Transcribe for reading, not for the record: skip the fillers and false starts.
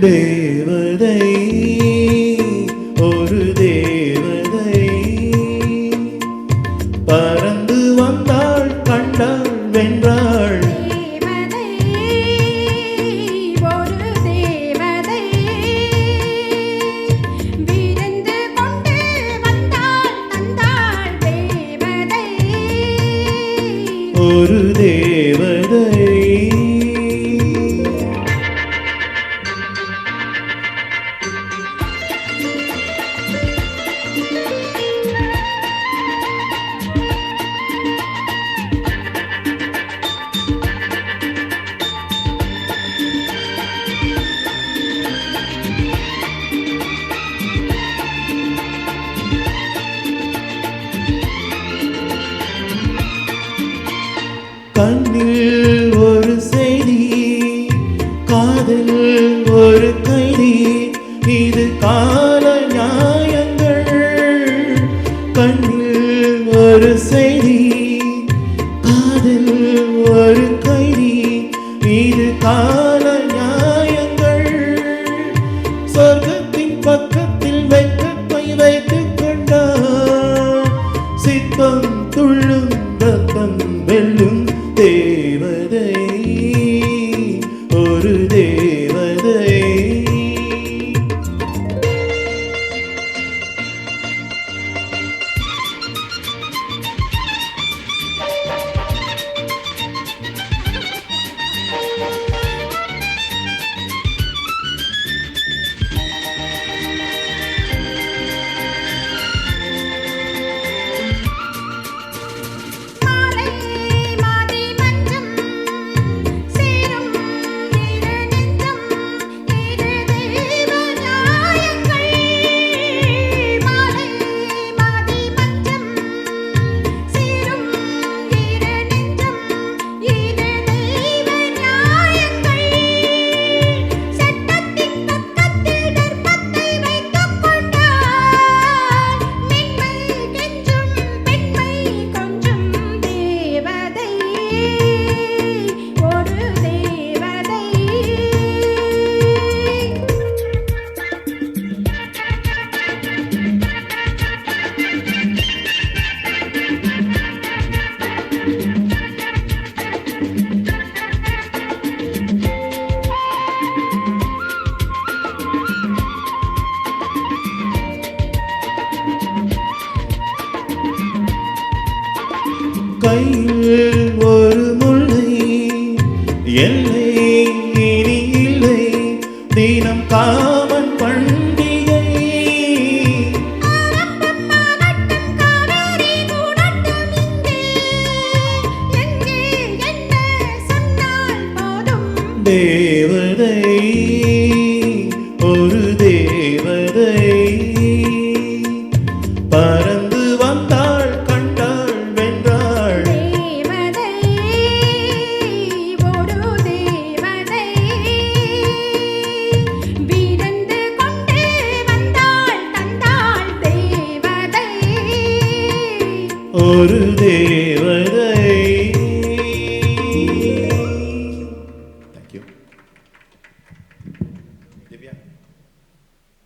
தேவதை ஒரு தேவதை பறந்து வந்தாள் கண்டாள் வென்றாள் ஒரு தேவதை கண்ணில் ஒரு செய்தி காதல் ஒரு கைதி இது கால நியாயங்கள் கண்ணில் ஒரு செய்தி காதல் ஒரு கைதி இது கால நியாயங்கள் சொர்க்கத்தின் பக்கத்தில் வெட்கத்தை வைத்துக் கொண்டார் சித்தம் துள்ளும் ரத்தம் வெல்லும் தேவதை ஒரு தேவதை கையில் ஒரு முல்லை எல்லை இனி இல்லை தினம் காமன் பண்டிகை தேவதை ஒரு தேவதை பறந்து வந்தாள் கண்டாள் வென்றாள் ஒரு தேவதை விருந்து கொண்டு வந்தாள் தந்தாள் தேவதை ஒரு தேவதை